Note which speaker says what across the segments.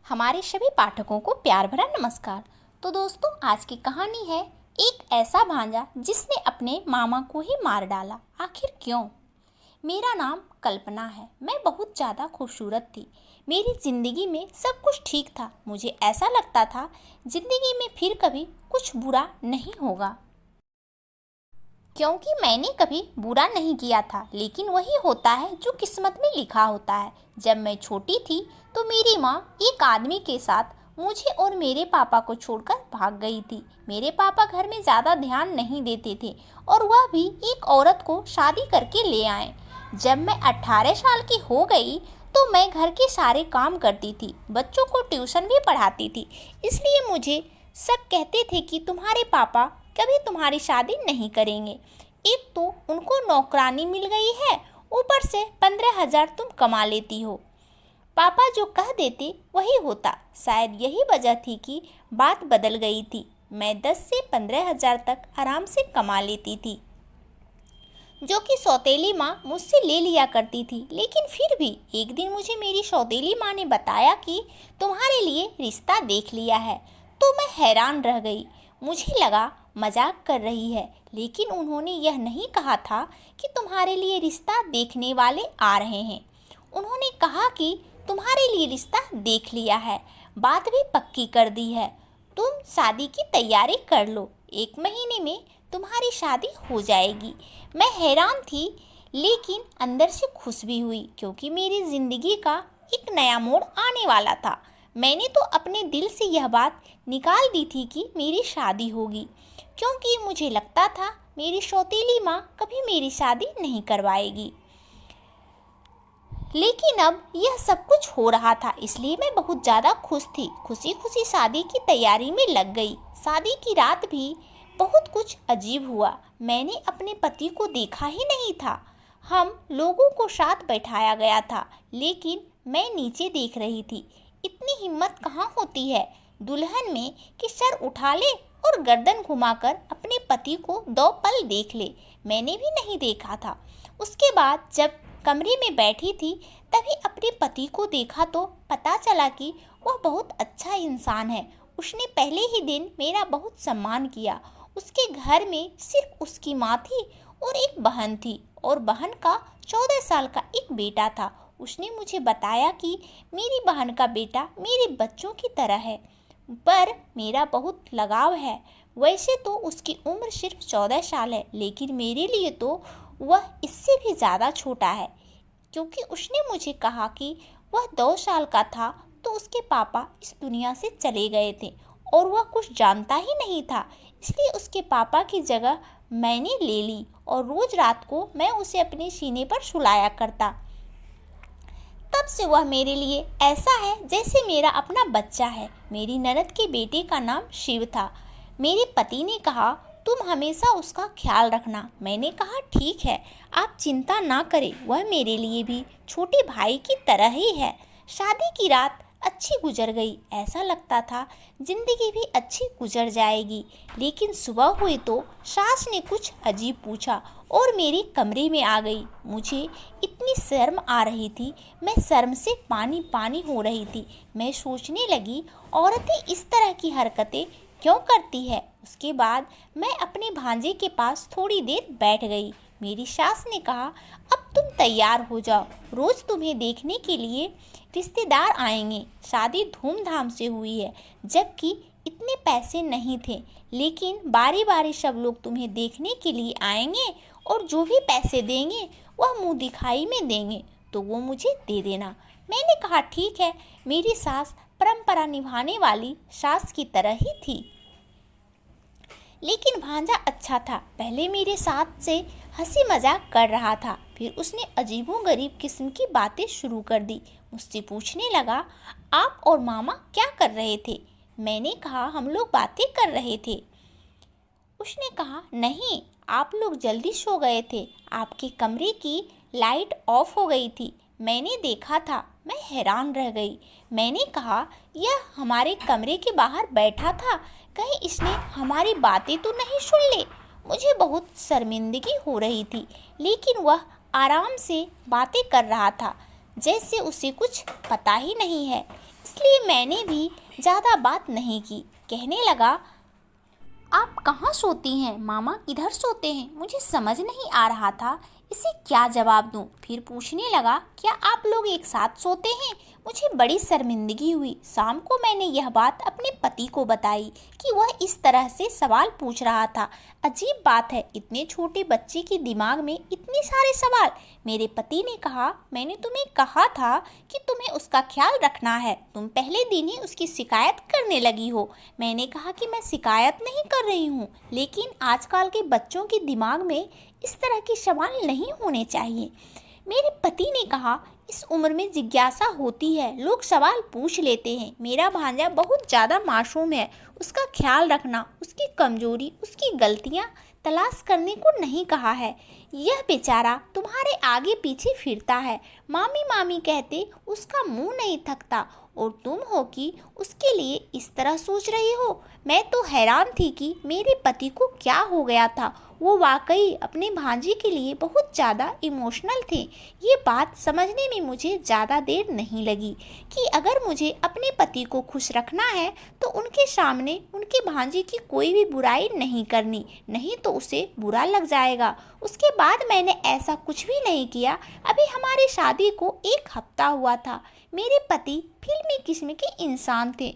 Speaker 1: हमारे सभी पाठकों को प्यार भरा नमस्कार। तो दोस्तों, आज की कहानी है एक ऐसा भांजा जिसने अपने मामा को ही मार डाला। आखिर क्यों? मेरा नाम कल्पना है। मैं बहुत ज़्यादा खूबसूरत थी। मेरी ज़िंदगी में सब कुछ ठीक था। मुझे ऐसा लगता था ज़िंदगी में फिर कभी कुछ बुरा नहीं होगा, क्योंकि मैंने कभी बुरा नहीं किया था। लेकिन वही होता है जो किस्मत में लिखा होता है। जब मैं छोटी थी तो मेरी माँ एक आदमी के साथ मुझे और मेरे पापा को छोड़कर भाग गई थी। मेरे पापा घर में ज़्यादा ध्यान नहीं देते थे और वह भी एक औरत को शादी करके ले आए। जब मैं 18 साल की हो गई तो मैं घर के सारे काम करती थी, बच्चों को ट्यूशन भी पढ़ाती थी। इसलिए मुझे सब कहते थे कि तुम्हारे पापा कभी तुम्हारी शादी नहीं करेंगे। एक तो उनको नौकरानी मिल गई है, ऊपर से 15,000 तुम कमा लेती हो। पापा जो कह देते वही होता। शायद यही वजह थी कि बात बदल गई थी। मैं 10 से 15,000 तक आराम से कमा लेती थी, जो कि सौतेली माँ मुझसे ले लिया करती थी। लेकिन फिर भी एक दिन मुझे मेरी सौतेली माँ ने बताया कि तुम्हारे लिए रिश्ता देख लिया है। तो मैं हैरान रह गई। मुझे लगा मजाक कर रही है, लेकिन उन्होंने यह नहीं कहा था कि तुम्हारे लिए रिश्ता देखने वाले आ रहे हैं। उन्होंने कहा कि तुम्हारे लिए रिश्ता देख लिया है, बात भी पक्की कर दी है। तुम शादी की तैयारी कर लो, 1 महीने में तुम्हारी शादी हो जाएगी। मैं हैरान थी, लेकिन अंदर से खुश भी हुई, क्योंकि मेरी ज़िंदगी का एक नया मोड़ आने वाला था। मैंने तो अपने दिल से यह बात निकाल दी थी कि मेरी शादी होगी, क्योंकि मुझे लगता था मेरी सौतेली माँ कभी मेरी शादी नहीं करवाएगी। लेकिन अब यह सब कुछ हो रहा था, इसलिए मैं बहुत ज़्यादा खुश थी। खुशी खुशी शादी की तैयारी में लग गई। शादी की रात भी बहुत कुछ अजीब हुआ। मैंने अपने पति को देखा ही नहीं था। हम लोगों को साथ बैठाया गया था, लेकिन मैं नीचे देख रही थी। इतनी हिम्मत कहाँ होती है दुल्हन में कि सर उठा ले और गर्दन घुमाकर अपने पति को 2 पल देख ले। मैंने भी नहीं देखा था। उसके बाद जब कमरे में बैठी थी, तभी अपने पति को देखा तो पता चला कि वह बहुत अच्छा इंसान है। उसने पहले ही दिन मेरा बहुत सम्मान किया। उसके घर में सिर्फ उसकी माँ थी और एक बहन थी, और बहन का 14 साल का एक बेटा था। उसने मुझे बताया कि मेरी बहन का बेटा मेरे बच्चों की तरह है, पर मेरा बहुत लगाव है। वैसे तो उसकी उम्र सिर्फ 14 साल है, लेकिन मेरे लिए तो वह इससे भी ज़्यादा छोटा है, क्योंकि उसने मुझे कहा कि वह 2 साल का था तो उसके पापा इस दुनिया से चले गए थे और वह कुछ जानता ही नहीं था। इसलिए उसके पापा की जगह मैंने ले ली और रोज़ रात को मैं उसे अपने सीने पर सुलाया करता। तब से वह मेरे लिए ऐसा है जैसे मेरा अपना बच्चा है। मेरी ननद के बेटे का नाम शिव था। मेरे पति ने कहा तुम हमेशा उसका ख्याल रखना। मैंने कहा ठीक है, आप चिंता ना करें, वह मेरे लिए भी छोटे भाई की तरह ही है। शादी की रात अच्छी गुजर गई। ऐसा लगता था जिंदगी भी अच्छी गुजर जाएगी, लेकिन सुबह हुई तो सास ने कुछ अजीब पूछा और मेरे कमरे में आ गई। मुझे इतनी शर्म आ रही थी, मैं शर्म से पानी पानी हो रही थी। मैं सोचने लगी, औरतें इस तरह की हरकतें क्यों करती है। उसके बाद मैं अपने भांजे के पास थोड़ी देर बैठ गई। मेरी सास ने कहा अब तुम तैयार हो जाओ, रोज़ तुम्हें देखने के लिए रिश्तेदार आएंगे। शादी धूमधाम से हुई है, जबकि इतने पैसे नहीं थे, लेकिन बारी बारी सब लोग तुम्हें देखने के लिए आएंगे और जो भी पैसे देंगे वह मुँह दिखाई में देंगे, तो वो मुझे दे देना। मैंने कहा ठीक है। मेरी सास परंपरा निभाने वाली सास की तरह ही थी। लेकिन भांजा अच्छा था। पहले मेरे साथ से हंसी मजाक कर रहा था, फिर उसने अजीबोगरीब किस्म की बातें शुरू कर दी। मुझसे पूछने लगा आप और मामा क्या कर रहे थे। मैंने कहा हम लोग बातें कर रहे थे। उसने कहा नहीं, आप लोग जल्दी सो गए थे, आपके कमरे की लाइट ऑफ हो गई थी, मैंने देखा था। मैं हैरान रह गई। मैंने कहा यह हमारे कमरे के बाहर बैठा था, कहीं इसने हमारी बातें तो नहीं सुन ले। मुझे बहुत शर्मिंदगी हो रही थी, लेकिन वह आराम से बातें कर रहा था, जैसे उसे कुछ पता ही नहीं है। इसलिए मैंने भी ज़्यादा बात नहीं की। कहने लगा, आप कहाँ सोती हैं? मामा किधर सोते हैं? मुझे समझ नहीं आ रहा था इसे क्या जवाब दूं। फिर पूछने लगा, क्या आप लोग एक साथ सोते हैं? मुझे बड़ी शर्मिंदगी हुई। शाम को मैंने यह बात अपने पति को बताई कि वह इस तरह से सवाल पूछ रहा था। अजीब बात है, इतने छोटे बच्चे के दिमाग में इतने सारे सवाल। मेरे पति ने कहा, मैंने तुम्हें कहा था कि तुम्हें उसका ख्याल रखना है, तुम पहले दिन ही उसकी शिकायत करने लगी हो। मैंने कहा कि मैं शिकायत नहीं कर रही हूँ, लेकिन आजकल के बच्चों के दिमाग में इस तरह के सवाल नहीं होने चाहिए। मेरे पति ने कहा, इस उम्र में जिज्ञासा होती है, लोग सवाल पूछ लेते हैं। मेरा भांजा बहुत ज़्यादा मासूम है, उसका ख्याल रखना, उसकी कमजोरी, उसकी गलतियाँ तलाश करने को नहीं कहा है। यह बेचारा तुम्हारे आगे पीछे फिरता है, मामी मामी कहते उसका मुंह नहीं थकता, और तुम हो कि उसके लिए इस तरह सोच रही हो। मैं तो हैरान थी कि मेरे पति को क्या हो गया था। वो वाकई अपने भांजे के लिए बहुत ज़्यादा इमोशनल थे। ये बात समझने में मुझे ज़्यादा देर नहीं लगी कि अगर मुझे अपने पति को खुश रखना है तो उनके सामने उनके भांजे की कोई भी बुराई नहीं करनी, नहीं तो उसे बुरा लग जाएगा। उसके बाद मैंने ऐसा कुछ भी नहीं किया। अभी हमारी शादी को 1 हफ्ता हुआ था। मेरे पति फिल्मी किस्म के इंसान थे,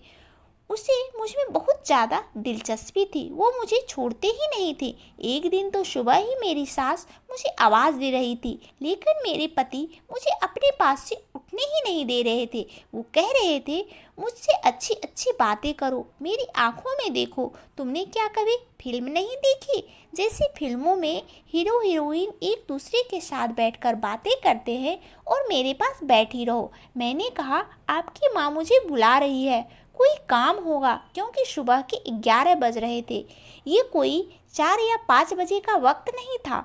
Speaker 1: उसे मुझ में बहुत ज़्यादा दिलचस्पी थी, वो मुझे छोड़ते ही नहीं थे। एक दिन तो सुबह ही मेरी सास मुझे आवाज़ दे रही थी, लेकिन मेरे पति मुझे अपने पास से उठने ही नहीं दे रहे थे। वो कह रहे थे, मुझसे अच्छी अच्छी बातें करो, मेरी आंखों में देखो। तुमने क्या कभी फिल्म नहीं देखी, जैसे फिल्मों में हीरो हीरोइन एक दूसरे के साथ बैठकर बातें करते हैं और मेरे पास बैठी रहो। मैंने कहा, आपकी माँ मुझे बुला रही है, कोई काम होगा, क्योंकि सुबह के 11 बज रहे थे। ये कोई 4 या 5 बजे का वक्त नहीं था।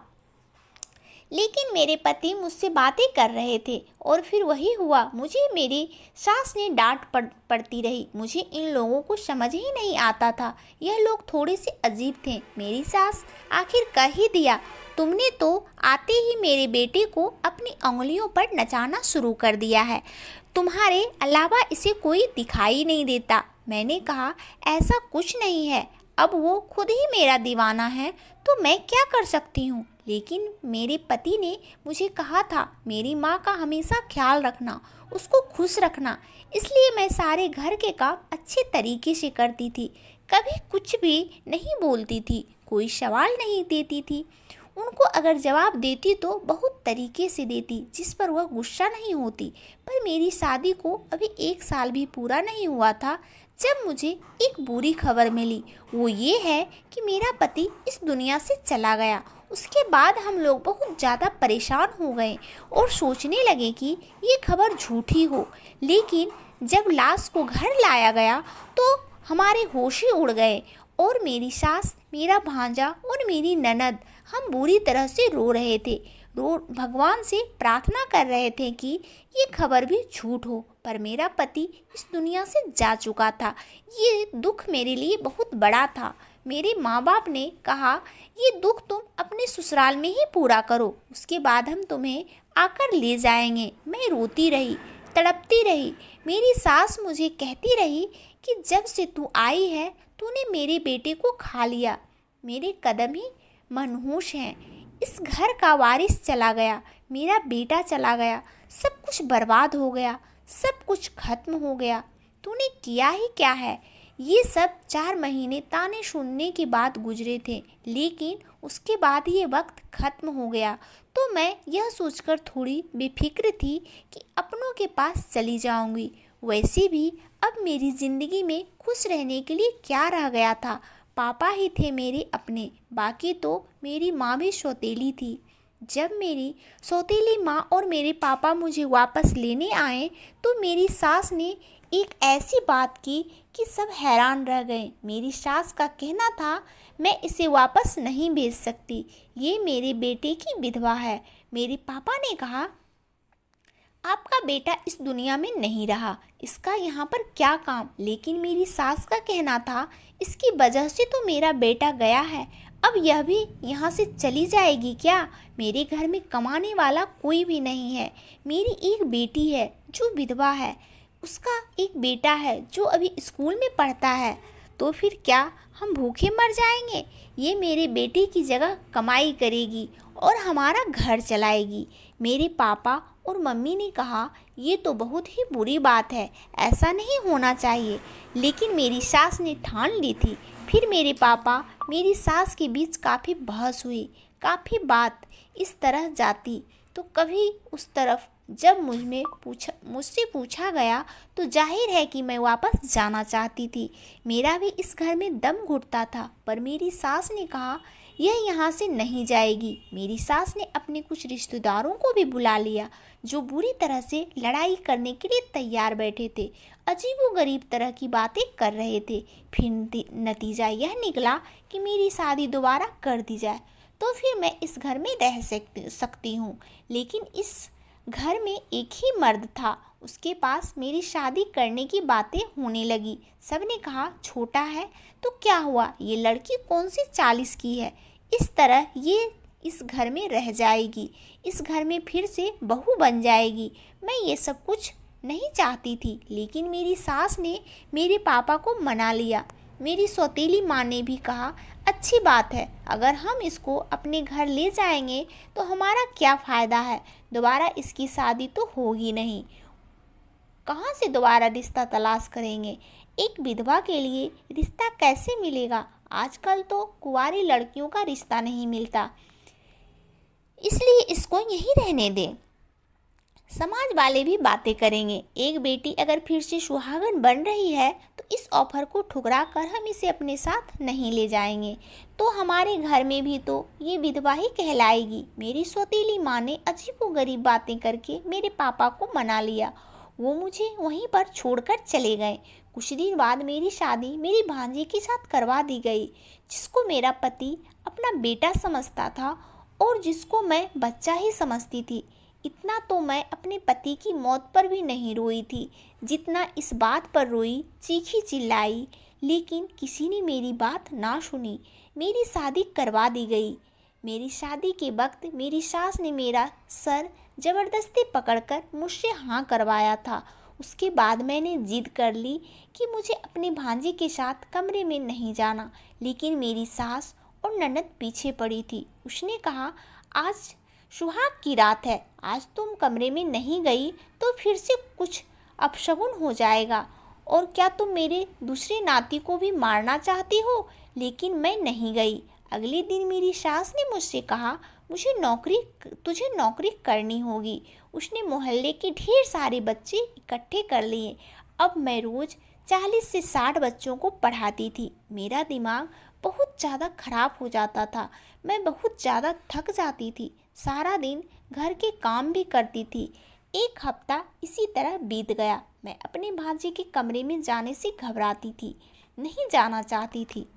Speaker 1: लेकिन मेरे पति मुझसे बातें कर रहे थे और फिर वही हुआ। मुझे मेरी सास ने डांट पड़ती रही। मुझे इन लोगों को समझ ही नहीं आता था, यह लोग थोड़े से अजीब थे। मेरी सास आखिर कह ही दिया, तुमने तो आते ही मेरे बेटे को अपनी उंगलियों पर नचाना शुरू कर दिया है, तुम्हारे अलावा इसे कोई दिखाई नहीं देता। मैंने कहा, ऐसा कुछ नहीं है, अब वो खुद ही मेरा दीवाना है तो मैं क्या कर सकती हूँ। लेकिन मेरे पति ने मुझे कहा था, मेरी माँ का हमेशा ख्याल रखना, उसको खुश रखना, इसलिए मैं सारे घर के काम अच्छे तरीके से करती थी, कभी कुछ भी नहीं बोलती थी, कोई सवाल नहीं देती थी। उनको अगर जवाब देती तो बहुत तरीके से देती, जिस पर वह गुस्सा नहीं होती। पर मेरी शादी को अभी 1 साल भी पूरा नहीं हुआ था जब मुझे एक बुरी खबर मिली। वो ये है कि मेरा पति इस दुनिया से चला गया। उसके बाद हम लोग बहुत ज़्यादा परेशान हो गए और सोचने लगे कि ये खबर झूठी हो। लेकिन जब लाश को घर लाया गया तो हमारे होश ही उड़ गए और मेरी सास, मेरा भांजा और मेरी ननद हम बुरी तरह से रो रहे थे। भगवान से प्रार्थना कर रहे थे कि ये खबर भी झूठ हो। पर मेरा पति इस दुनिया से जा चुका था। ये दुख मेरे लिए बहुत बड़ा था। मेरे माँ बाप ने कहा, ये दुख तुम अपने ससुराल में ही पूरा करो, उसके बाद हम तुम्हें आकर ले जाएंगे। मैं रोती रही, तड़पती रही। मेरी सास मुझे कहती रही कि जब से तू आई है तूने मेरे बेटे को खा लिया। मेरे कदम ही मनहूस हैं। इस घर का वारिस चला गया, मेरा बेटा चला गया, सब कुछ बर्बाद हो गया, सब कुछ खत्म हो गया। तूने किया ही क्या है? ये सब 4 महीने ताने सुनने के बाद गुजरे थे, लेकिन उसके बाद ये वक्त खत्म हो गया। तो मैं यह सोचकर थोड़ी बेफिक्र थी कि अपनों के पास चली जाऊंगी। वैसे भी अब मेरी ज़िंदगी में खुश रहने के लिए क्या रह गया था? पापा ही थे मेरे अपने, बाकी तो मेरी माँ भी सौतेली थी। जब मेरी सौतेली माँ और मेरे पापा मुझे वापस लेने आए तो मेरी सास ने एक ऐसी बात की कि सब हैरान रह गए। मेरी सास का कहना था, मैं इसे वापस नहीं भेज सकती, ये मेरे बेटे की विधवा है। मेरे पापा ने कहा, आपका बेटा इस दुनिया में नहीं रहा, इसका यहाँ पर क्या काम? लेकिन मेरी सास का कहना था, इसकी वजह से तो मेरा बेटा गया है, अब यह भी यहाँ से चली जाएगी क्या? मेरे घर में कमाने वाला कोई भी नहीं है, मेरी एक बेटी है जो विधवा है। उसका एक बेटा है जो अभी स्कूल में पढ़ता है, तो फिर क्या हम भूखे मर जाएंगे? ये मेरे बेटे की जगह कमाई करेगी और हमारा घर चलाएगी। मेरे पापा और मम्मी ने कहा ये तो बहुत ही बुरी बात है, ऐसा नहीं होना चाहिए, लेकिन मेरी सास ने ठान ली थी। फिर मेरे पापा मेरी सास के बीच काफ़ी बहस हुई, काफ़ी बात इस तरह जाती तो कभी उस तरफ। जब मुझसे पूछा गया तो जाहिर है कि मैं वापस जाना चाहती थी। मेरा भी इस घर में दम घुटता था, पर मेरी सास ने कहा यह यहाँ से नहीं जाएगी। मेरी सास ने अपने कुछ रिश्तेदारों को भी बुला लिया जो बुरी तरह से लड़ाई करने के लिए तैयार बैठे थे, अजीबोगरीब तरह की बातें कर रहे थे। फिर नतीजा यह निकला कि मेरी शादी दोबारा कर दी जाए तो फिर मैं इस घर में रह सकती हूँ। लेकिन इस घर में एक ही मर्द था, उसके पास मेरी शादी करने की बातें होने लगी। सबने कहा छोटा है तो क्या हुआ, ये लड़की कौन सी 40 की है, इस तरह ये इस घर में रह जाएगी, इस घर में फिर से बहू बन जाएगी। मैं ये सब कुछ नहीं चाहती थी, लेकिन मेरी सास ने मेरे पापा को मना लिया। मेरी सौतेली माँ ने भी कहा अच्छी बात है, अगर हम इसको अपने घर ले जाएंगे तो हमारा क्या फ़ायदा है, दोबारा इसकी शादी तो होगी नहीं, कहाँ से दोबारा रिश्ता तलाश करेंगे, एक विधवा के लिए रिश्ता कैसे मिलेगा, आजकल तो कुंवारी लड़कियों का रिश्ता नहीं मिलता, इसलिए इसको यहीं रहने दें। समाज वाले भी बातें करेंगे, एक बेटी अगर फिर से सुहागन बन रही है तो इस ऑफर को ठुकरा कर हम इसे अपने साथ नहीं ले जाएंगे, तो हमारे घर में भी तो ये विधवा ही कहलाएगी। मेरी सौतेली माँ ने अजीबोगरीब बातें करके मेरे पापा को मना लिया, वो मुझे वहीं पर छोड़कर चले गए। कुछ दिन बाद मेरी शादी मेरी भांजी के साथ करवा दी गई, जिसको मेरा पति अपना बेटा समझता था और जिसको मैं बच्चा ही समझती थी। इतना तो मैं अपने पति की मौत पर भी नहीं रोई थी जितना इस बात पर रोई, चीखी चिल्लाई, लेकिन किसी ने मेरी बात ना सुनी। मेरी शादी करवा दी गई। मेरी शादी के वक्त मेरी सास ने मेरा सर ज़बरदस्ती पकड़कर मुझसे हाँ करवाया था। उसके बाद मैंने जिद कर ली कि मुझे अपने भांजे के साथ कमरे में नहीं जाना, लेकिन मेरी सास और ननद पीछे पड़ी थी। उसने कहा आज सुहाग की रात है, आज तुम कमरे में नहीं गई तो फिर से कुछ अपशगुन हो जाएगा, और क्या तुम मेरे दूसरे नाती को भी मारना चाहती हो? लेकिन मैं नहीं गई। अगले दिन मेरी सास ने मुझसे कहा तुझे नौकरी करनी होगी। उसने मोहल्ले के ढेर सारे बच्चे इकट्ठे कर लिए। अब मैं रोज़ 40 से 60 बच्चों को पढ़ाती थी। मेरा दिमाग बहुत ज़्यादा खराब हो जाता था, मैं बहुत ज़्यादा थक जाती थी, सारा दिन घर के काम भी करती थी। एक हफ्ता इसी तरह बीत गया। मैं अपने भांजे के कमरे में जाने से घबराती थी, नहीं जाना चाहती थी।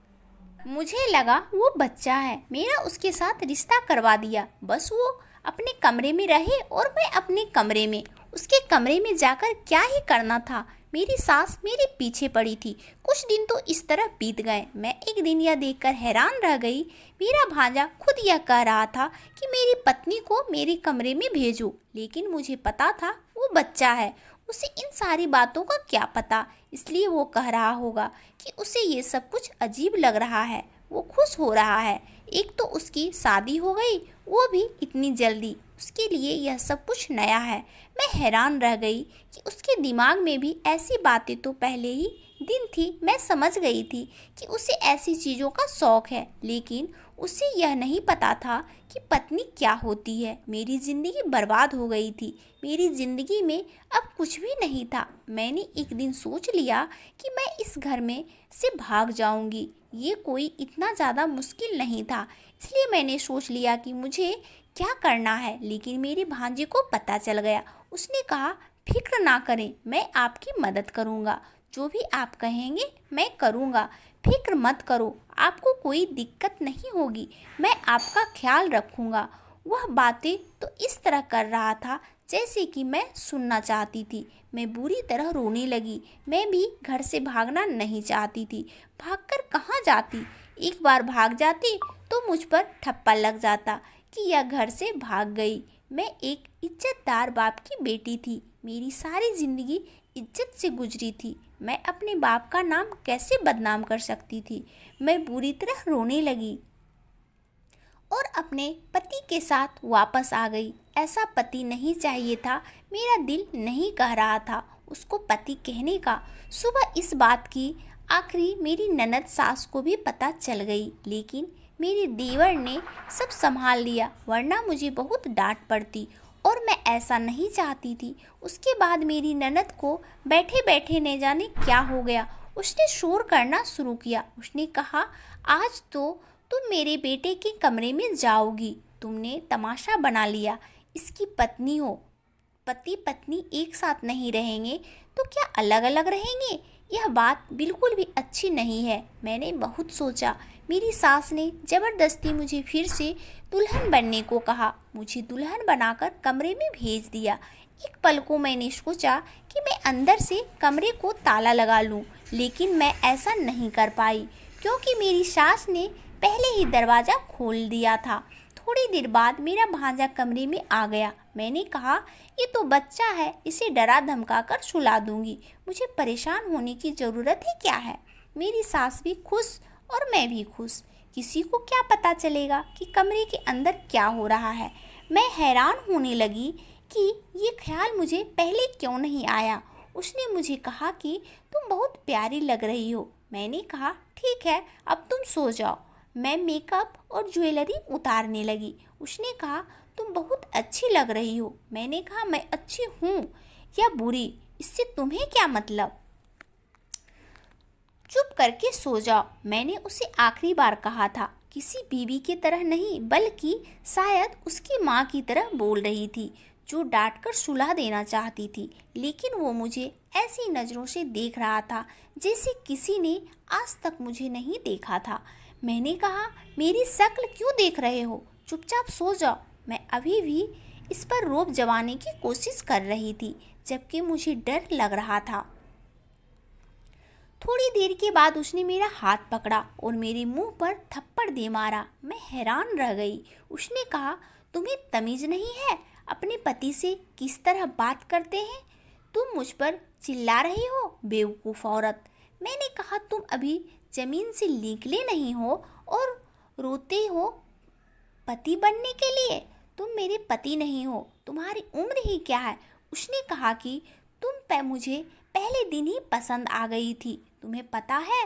Speaker 1: मुझे लगा वो बच्चा है, मेरा उसके साथ रिश्ता करवा दिया, बस वो अपने कमरे में रहे और मैं अपने कमरे में। उसके कमरे में जाकर क्या ही करना था। मेरी सास मेरे पीछे पड़ी थी। कुछ दिन तो इस तरह बीत गए। मैं एक दिन यह देखकर हैरान रह गई, मेरा भांजा खुद यह कह रहा था कि मेरी पत्नी को मेरे कमरे में भेजो, लेकिन मुझे पता था वो बच्चा है, उसे इन सारी बातों का क्या पता, इसलिए वो कह रहा होगा कि उसे ये सब कुछ अजीब लग रहा है, वो खुश हो रहा है। एक तो उसकी शादी हो गई, वो भी इतनी जल्दी, उसके लिए यह सब कुछ नया है। मैं हैरान रह गई कि उसके दिमाग में भी ऐसी बातें तो पहले ही दिन थी। मैं समझ गई थी कि उसे ऐसी चीज़ों का शौक़ है, लेकिन उसे यह नहीं पता था कि पत्नी क्या होती है। मेरी ज़िंदगी बर्बाद हो गई थी, मेरी ज़िंदगी में अब कुछ भी नहीं था। मैंने एक दिन सोच लिया कि मैं इस घर में से भाग जाऊंगी। ये कोई इतना ज़्यादा मुश्किल नहीं था, इसलिए मैंने सोच लिया कि मुझे क्या करना है। लेकिन मेरे भांजे को पता चल गया। उसने कहा फिक्र ना करें, मैं आपकी मदद करूँगा, जो भी आप कहेंगे मैं करूँगा, फिक्र मत करो, आपको कोई दिक्कत नहीं होगी, मैं आपका ख्याल रखूँगा। वह बातें तो इस तरह कर रहा था जैसे कि मैं सुनना चाहती थी। मैं बुरी तरह रोने लगी। मैं भी घर से भागना नहीं चाहती थी। भागकर कहाँ जाती? एक बार भाग जाती तो मुझ पर ठप्पा लग जाता कि यह घर से भाग गई। मैं एक इज्जतदार बाप की बेटी थी। मेरी सारी ज़िंदगी इज्जत से गुजरी थी। मैं अपने बाप का नाम कैसे बदनाम कर सकती थी। मैं बुरी तरह रोने लगी और अपने पति के साथ वापस आ गई। ऐसा पति नहीं चाहिए था, मेरा दिल नहीं कह रहा था उसको पति कहने का। सुबह इस बात की आखिरी मेरी ननद सास को भी पता चल गई, लेकिन मेरे देवर ने सब संभाल लिया, वरना मुझे बहुत डांट पड़ती और मैं ऐसा नहीं चाहती थी। उसके बाद मेरी ननद को बैठे बैठे न जाने क्या हो गया, उसने शोर करना शुरू किया। उसने कहा, आज तो तुम मेरे बेटे के कमरे में जाओगी, तुमने तमाशा बना लिया। इसकी पत्नी हो, पति पत्नी एक साथ नहीं रहेंगे तो क्या अलग अलग रहेंगे? यह बात बिल्कुल भी अच्छी नहीं है। मैंने बहुत सोचा। मेरी सास ने ज़बरदस्ती मुझे फिर से दुल्हन बनने को कहा। मुझे दुल्हन बनाकर कमरे में भेज दिया। एक पल को मैंने सोचा कि मैं अंदर से कमरे को ताला लगा लूं, लेकिन मैं ऐसा नहीं कर पाई क्योंकि मेरी सास ने पहले ही दरवाज़ा खोल दिया था। थोड़ी देर बाद मेरा भांजा कमरे में आ गया। मैंने कहा, ये तो बच्चा है, इसे डरा धमका कर सुला दूंगी, मुझे परेशान होने की ज़रूरत ही क्या है। मेरी सास भी खुश और मैं भी खुश। किसी को क्या पता चलेगा कि कमरे के अंदर क्या हो रहा है। मैं हैरान होने लगी कि ये ख्याल मुझे पहले क्यों नहीं आया। उसने मुझे कहा कि तुम बहुत प्यारी लग रही हो। मैंने कहा, ठीक है, अब तुम सो जाओ। मैं मेकअप और ज्वेलरी उतारने लगी। उसने कहा, तुम बहुत अच्छी लग रही हो। मैंने कहा, मैं अच्छी हूँ या बुरी, इससे तुम्हें क्या मतलब? चुप करके सो जाओ, मैंने उसे आखिरी बार कहा था। किसी बीवी की तरह नहीं, बल्कि शायद उसकी माँ की तरह बोल रही थी, जो डांट कर सुला देना चाहती थी। लेकिन वो मुझे ऐसी नज़रों से देख रहा था जैसे किसी ने आज तक मुझे नहीं देखा था। मैंने कहा, मेरी शक्ल क्यों देख रहे हो? चुपचाप सो जाओ। मैं अभी भी इस पर रोब जमाने की कोशिश कर रही थी, जबकि मुझे डर लग रहा था। थोड़ी देर के बाद उसने मेरा हाथ पकड़ा और मेरे मुंह पर थप्पड़ दे मारा। मैं हैरान रह गई। उसने कहा, तुम्हें तमीज़ नहीं है? अपने पति से किस तरह बात करते हैं? तुम मुझ पर चिल्ला रही हो, बेवकूफ़ औरत। मैंने कहा, तुम अभी ज़मीन से निकले नहीं हो और रोते हो पति बनने के लिए। तुम मेरे पति नहीं हो, तुम्हारी उम्र ही क्या है? उसने कहा कि मुझे पहले दिन ही पसंद आ गई थी। तुम्हें पता है,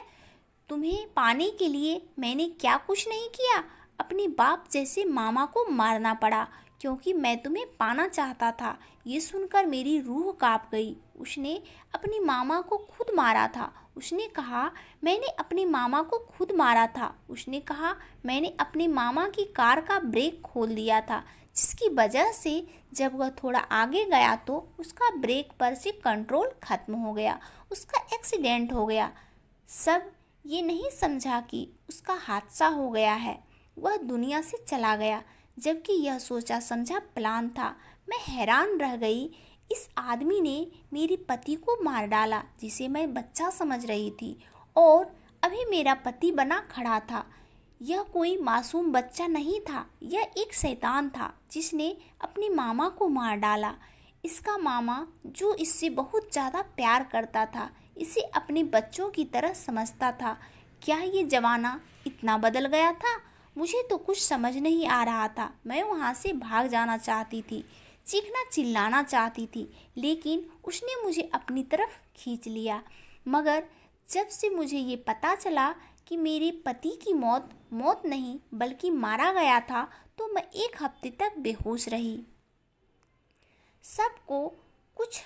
Speaker 1: तुम्हें पाने के लिए मैंने क्या कुछ नहीं किया। अपने बाप जैसे मामा को मारना पड़ा क्योंकि मैं तुम्हें पाना चाहता था। ये सुनकर मेरी रूह कांप गई। उसने अपनी मामा को खुद मारा था। उसने कहा, मैंने अपने मामा को खुद मारा था। उसने कहा, मैंने अपने मामा की कार का ब्रेक खोल दिया था, जिसकी वजह से जब वह थोड़ा आगे गया तो उसका ब्रेक पर से कंट्रोल खत्म हो गया, उसका एक्सीडेंट हो गया। सब ये नहीं समझा कि उसका हादसा हो गया है, वह दुनिया से चला गया, जबकि यह सोचा समझा प्लान था। मैं हैरान रह गई। इस आदमी ने मेरे पति को मार डाला, जिसे मैं बच्चा समझ रही थी, और अभी मेरा पति बना खड़ा था। यह कोई मासूम बच्चा नहीं था, यह एक शैतान था जिसने अपने मामा को मार डाला। इसका मामा, जो इससे बहुत ज़्यादा प्यार करता था, इसे अपने बच्चों की तरह समझता था। क्या ये ज़माना इतना बदल गया था? मुझे तो कुछ समझ नहीं आ रहा था। मैं वहाँ से भाग जाना चाहती थी, चीखना चिल्लाना चाहती थी, लेकिन उसने मुझे अपनी तरफ खींच लिया। मगर जब से मुझे ये पता चला कि मेरे पति की मौत नहीं बल्कि मारा गया था, तो मैं एक हफ्ते तक बेहोश रही। सबको कुछ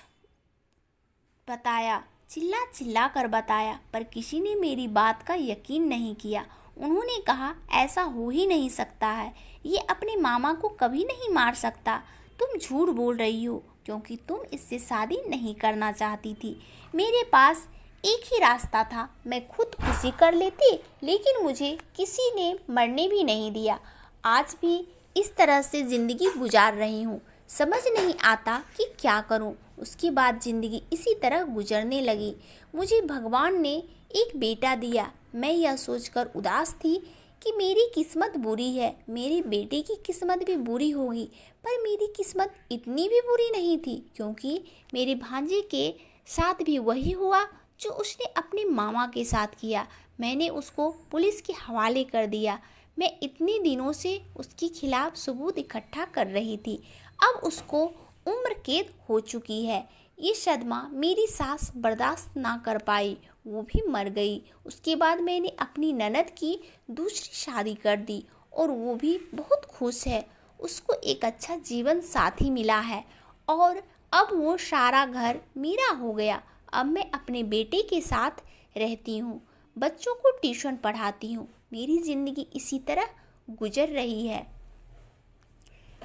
Speaker 1: बताया, चिल्ला चिल्ला कर बताया, पर किसी ने मेरी बात का यकीन नहीं किया। उन्होंने कहा, ऐसा हो ही नहीं सकता है, ये अपने मामा को कभी नहीं मार सकता। तुम झूठ बोल रही हो, क्योंकि तुम इससे शादी नहीं करना चाहती थी। मेरे पास एक ही रास्ता था, मैं खुदकुशी कर लेती, लेकिन मुझे किसी ने मरने भी नहीं दिया। आज भी इस तरह से ज़िंदगी गुजार रही हूँ, समझ नहीं आता कि क्या करूँ। उसके बाद ज़िंदगी इसी तरह गुजरने लगी। मुझे भगवान ने एक बेटा दिया। मैं यह सोचकर उदास थी कि मेरी किस्मत बुरी है, मेरी बेटे की किस्मत भी बुरी होगी। पर मेरी किस्मत इतनी भी बुरी नहीं थी, क्योंकि मेरे भांजे के साथ भी वही हुआ जो उसने अपने मामा के साथ किया। मैंने उसको पुलिस के हवाले कर दिया। मैं इतने दिनों से उसके खिलाफ सबूत इकट्ठा कर रही थी। अब उसको उम्र कैद हो चुकी है। ये सदमा मेरी सास बर्दाश्त ना कर पाई, वो भी मर गई। उसके बाद मैंने अपनी ननद की दूसरी शादी कर दी और वो भी बहुत खुश है। उसको एक अच्छा जीवन साथी मिला है और अब वो सारा घर मेरा हो गया। अब मैं अपने बेटे के साथ रहती हूँ, बच्चों को ट्यूशन पढ़ाती हूँ। मेरी ज़िंदगी इसी तरह गुजर रही है।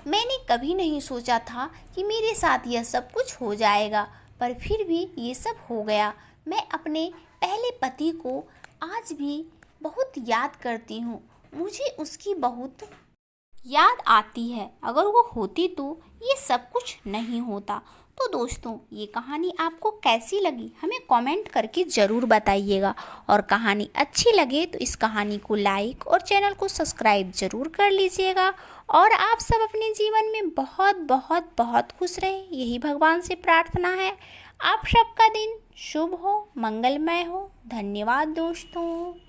Speaker 1: मैंने कभी नहीं सोचा था कि मेरे साथ यह सब कुछ हो जाएगा, पर फिर भी ये सब हो गया। मैं अपने पहले पति को आज भी बहुत याद करती हूँ। मुझे उसकी बहुत याद आती है। अगर वो होती तो ये सब कुछ नहीं होता। तो दोस्तों, ये कहानी आपको कैसी लगी हमें कमेंट करके ज़रूर बताइएगा, और कहानी अच्छी लगे तो इस कहानी को लाइक और चैनल को सब्सक्राइब ज़रूर कर लीजिएगा। और आप सब अपने जीवन में बहुत बहुत बहुत खुश रहें, यही भगवान से प्रार्थना है। आप सबका दिन शुभ हो, मंगलमय हो। धन्यवाद दोस्तों।